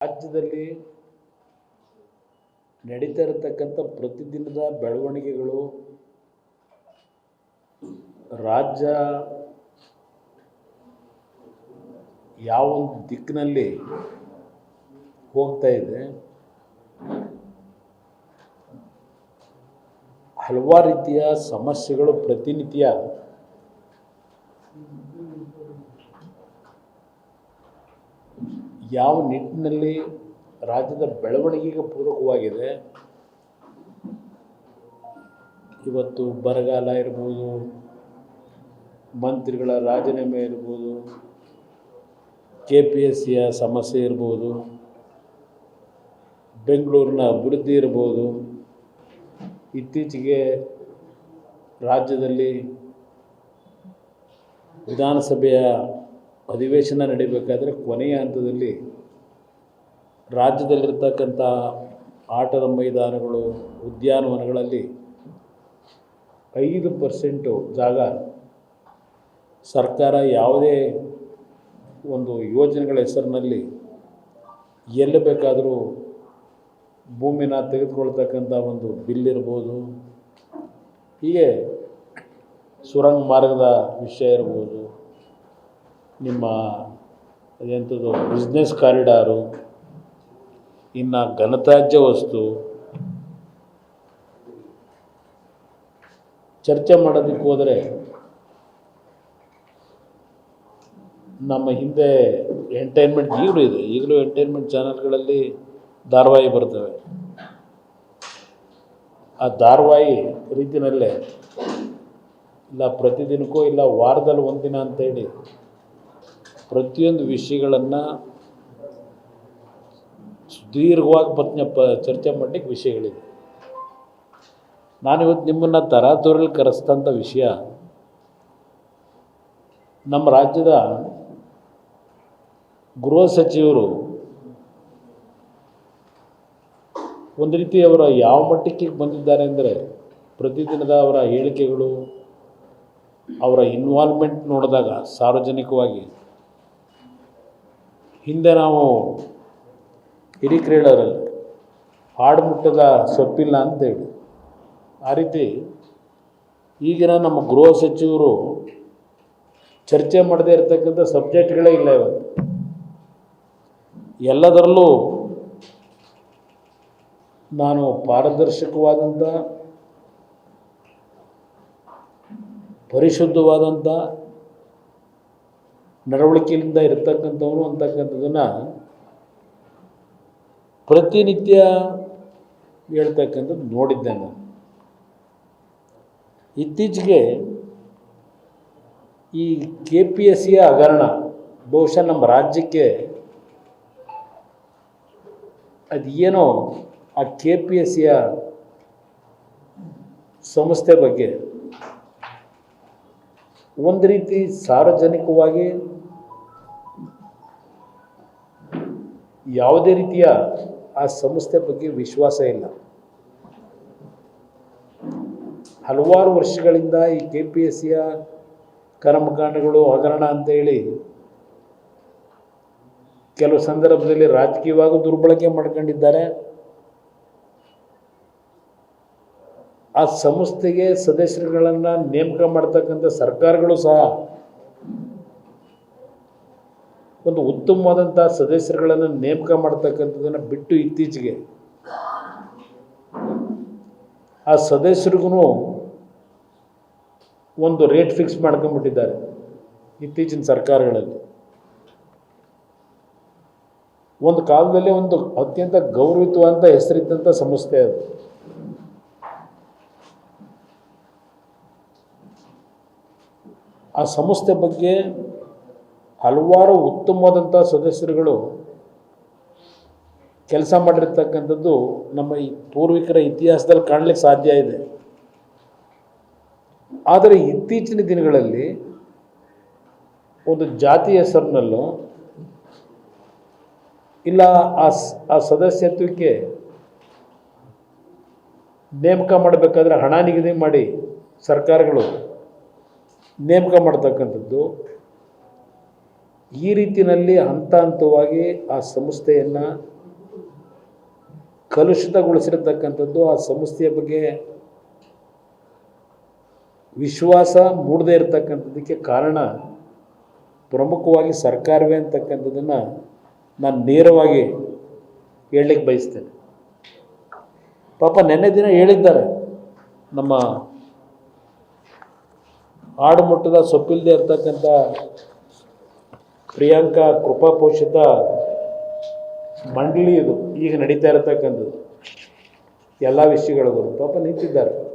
ರಾಜ್ಯದಲ್ಲಿ ನಡೀತಾ ಇರತಕ್ಕಂಥ ಪ್ರತಿದಿನದ ಬೆಳವಣಿಗೆಗಳು ರಾಜ್ಯ ಯಾವ ಒಂದು ದಿಕ್ಕಿನಲ್ಲಿ ಹೋಗ್ತಾ ಇದೆ, ಹಲವಾರು ರೀತಿಯ ಸಮಸ್ಯೆಗಳು ಪ್ರತಿನಿತ್ಯ ಯಾವ ನಿಟ್ಟಿನಲ್ಲಿ ರಾಜ್ಯದ ಬೆಳವಣಿಗೆಗೆ ಪೂರಕವಾಗಿದೆ. ಇವತ್ತು ಬರಗಾಲ ಇರ್ಬೋದು, ಮಂತ್ರಿಗಳ ರಾಜೀನಾಮೆ ಇರ್ಬೋದು, KPSCಯ ಸಮಸ್ಯೆ ಇರ್ಬೋದು, ಬೆಂಗಳೂರಿನ ಅಭಿವೃದ್ಧಿ ಇರ್ಬೋದು, ಇತ್ತೀಚೆಗೆ ರಾಜ್ಯದಲ್ಲಿ ವಿಧಾನಸಭೆಯ ಅಧಿವೇಶನ ನಡೀಬೇಕಾದ್ರೆ ಕೊನೆಯ ಹಂತದಲ್ಲಿ ರಾಜ್ಯದಲ್ಲಿರ್ತಕ್ಕಂಥ ಆಟದ ಮೈದಾನಗಳು, ಉದ್ಯಾನವನಗಳಲ್ಲಿ 5% ಜಾಗ ಸರ್ಕಾರ ಯಾವುದೇ ಒಂದು ಯೋಜನೆಗಳ ಹೆಸರಿನಲ್ಲಿ ಎಲ್ಲಿ ಬೇಕಾದರೂ ಭೂಮಿನ ತೆಗೆದುಕೊಳ್ತಕ್ಕಂಥ ಒಂದು ಬಿಲ್ ಇರ್ಬೋದು, ಹೀಗೆ ಸುರಂಗ ಮಾರ್ಗದ ವಿಷಯ ಇರ್ಬೋದು, ನಿಮ್ಮ ಎಂಥದ್ದು ಬಿಸ್ನೆಸ್ ಕಾರಿಡಾರು, ಇನ್ನು ಘನತ್ಯಾಜ್ಯ ವಸ್ತು ಚರ್ಚೆ ಮಾಡೋದಕ್ಕೆ ಹೋದರೆ ನಮ್ಮ ಹಿಂದೆ ಎಂಟರ್ಟೈನ್ಮೆಂಟ್ ಈಗಲೂ ಎಂಟರ್ಟೈನ್ಮೆಂಟ್ ಚಾನಲ್ಗಳಲ್ಲಿ ಧಾರಾವಾಹಿ ಬರ್ತವೆ. ಆ ಧಾರಾವಾಹಿ ರೀತಿಯಲ್ಲೇ ಇಲ್ಲ ಪ್ರತಿದಿನಕ್ಕೂ ಇಲ್ಲ ವಾರದಲ್ಲಿ ಒಂದಿನ ಅಂತೇಳಿ ಪ್ರತಿಯೊಂದು ವಿಷಯಗಳನ್ನು ಸುದೀರ್ಘವಾಗಿ ಚರ್ಚೆ ಮಾಡಲಿಕ್ಕೆ ವಿಷಯಗಳಿದೆ. ನಾನಿವತ್ತು ನಿಮ್ಮನ್ನು ತರಾತುರಲ್ಲಿ ಕರೆಸ್ತಂಥ ವಿಷಯ, ನಮ್ಮ ರಾಜ್ಯದ ಗೃಹ ಸಚಿವರು ಒಂದು ರೀತಿ ಅವರ ಯಾವ ಮಟ್ಟಕ್ಕೆ ಬಂದಿದ್ದಾರೆ ಅಂದರೆ, ಪ್ರತಿದಿನದ ಅವರ ಹೇಳಿಕೆಗಳು, ಅವರ ಇನ್ವಾಲ್ವ್ಮೆಂಟ್ ನೋಡಿದಾಗ ಸಾರ್ವಜನಿಕವಾಗಿ, ಹಿಂದೆ ನಾವು ಹಿರಿಕ್ರೀಡರಲ್ಲಿ ಹಾಡು ಮುಟ್ಟದ ಸೊಪ್ಪಿಲ್ಲ ಅಂತೇಳಿ, ಆ ರೀತಿ ಈಗಿನ ನಮ್ಮ ಗೃಹ ಸಚಿವರು ಚರ್ಚೆ ಮಾಡದೇ ಇರತಕ್ಕಂಥ ಸಬ್ಜೆಕ್ಟ್ಗಳೇ ಇಲ್ಲ. ಇವತ್ತು ಎಲ್ಲದರಲ್ಲೂ ನಾನು ಪಾರದರ್ಶಕವಾದಂಥ, ಪರಿಶುದ್ಧವಾದಂಥ ನಡವಳಿಕೆಯಿಂದ ಇರತಕ್ಕಂಥವನು ಅಂತಕ್ಕಂಥದ್ದನ್ನು ಪ್ರತಿನಿತ್ಯ ಹೇಳ್ತಕ್ಕಂಥದ್ದು ನೋಡಿದ್ದೆ ನಾನು. ಇತ್ತೀಚೆಗೆ ಈ KPSCಯ ಹಗರಣ ಬಹುಶಃ ನಮ್ಮ ರಾಜ್ಯಕ್ಕೆ ಅದೇನೋ ಆ KPSCಯ ಸಂಸ್ಥೆ ಬಗ್ಗೆ ಒಂದು ರೀತಿ ಸಾರ್ವಜನಿಕವಾಗಿ ಯಾವುದೇ ರೀತಿಯ ಆ ಸಂಸ್ಥೆ ಬಗ್ಗೆ ವಿಶ್ವಾಸ ಇಲ್ಲ. ಹಲವಾರು ವರ್ಷಗಳಿಂದ ಈ KPSCಯ ಕರ್ಮಕಾಂಡಗಳು ಹಗರಣ ಅಂತೇಳಿ ಕೆಲವು ಸಂದರ್ಭದಲ್ಲಿ ರಾಜಕೀಯವಾಗಿ ದುರ್ಬಳಕೆ ಮಾಡ್ಕೊಂಡಿದ್ದಾರೆ. ಆ ಸಂಸ್ಥೆಗೆ ಸದಸ್ಯರುಗಳನ್ನು ನೇಮಕ ಮಾಡ್ತಕ್ಕಂಥ ಸರ್ಕಾರಗಳು ಸಹ ಒಂದು ಉತ್ತಮವಾದಂಥ ಸದಸ್ಯರುಗಳನ್ನು ನೇಮಕ ಮಾಡ್ತಕ್ಕಂಥದ್ದನ್ನು ಬಿಟ್ಟು ಇತ್ತೀಚೆಗೆ ಆ ಸದಸ್ಯರಿಗೂ ಒಂದು ರೇಟ್ ಫಿಕ್ಸ್ ಮಾಡ್ಕೊಂಡ್ಬಿಟ್ಟಿದ್ದಾರೆ. ಇತ್ತೀಚಿನ ಸರ್ಕಾರಗಳಲ್ಲಿ ಒಂದು ಕಾಲದಲ್ಲಿ ಒಂದು ಅತ್ಯಂತ ಗೌರವಿತವಾದಂಥ ಹೆಸರಿದ್ದಂಥ ಸಂಸ್ಥೆ ಅದು. ಆ ಸಂಸ್ಥೆ ಬಗ್ಗೆ ಹಲವಾರು ಉತ್ತಮವಾದಂಥ ಸದಸ್ಯರುಗಳು ಕೆಲಸ ಮಾಡಿರ್ತಕ್ಕಂಥದ್ದು ನಮ್ಮ ಈ ಪೂರ್ವಿಕರ ಇತಿಹಾಸದಲ್ಲಿ ಕಾಣಲಿಕ್ಕೆ ಸಾಧ್ಯ ಇದೆ. ಆದರೆ ಇತ್ತೀಚಿನ ದಿನಗಳಲ್ಲಿ ಒಂದು ಜಾತಿ ಹೆಸರಿನಲ್ಲೋ ಇಲ್ಲ ಆ ಸದಸ್ಯತ್ವಕ್ಕೆ ನೇಮಕ ಮಾಡಬೇಕಾದ್ರೆ ಹಣ ನಿಗದಿ ಮಾಡಿ ಸರ್ಕಾರಗಳು ನೇಮಕ ಮಾಡ್ತಕ್ಕಂಥದ್ದು, ಈ ರೀತಿಯಲ್ಲಿ ಹಂತ ಹಂತವಾಗಿ ಆ ಸಂಸ್ಥೆಯನ್ನು ಕಲುಷಿತಗೊಳಿಸಿರತಕ್ಕಂಥದ್ದು, ಆ ಸಂಸ್ಥೆಯ ಬಗ್ಗೆ ವಿಶ್ವಾಸ ಮೂಡದೇ ಇರತಕ್ಕಂಥದ್ದಕ್ಕೆ ಕಾರಣ ಪ್ರಮುಖವಾಗಿ ಸರ್ಕಾರವೇ ಅಂತಕ್ಕಂಥದ್ದನ್ನು ನಾನು ನೇರವಾಗಿ ಹೇಳಲಿಕ್ಕೆ ಬಯಸ್ತೇನೆ. ಪಾಪ ನೆನ್ನೆ ದಿನ ಹೇಳಿದ್ದಾರೆ, ನಮ್ಮ ಆಡುಮುಟ್ಟದ ಸೊಪ್ಪಿಲ್ಲದೆ ಇರ್ತಕ್ಕಂಥ ಪ್ರಿಯಾಂಕಾ ಕೃಪಾಪೋಷಿತ ಮಂಡಳಿ ಇದು ಈಗ ನಡೀತಾ ಇರತಕ್ಕಂಥದ್ದು ಎಲ್ಲ ವಿಷಯಗಳಿಗೂ ಪಾಪ ನಿಂತಿದ್ದಾರೆ.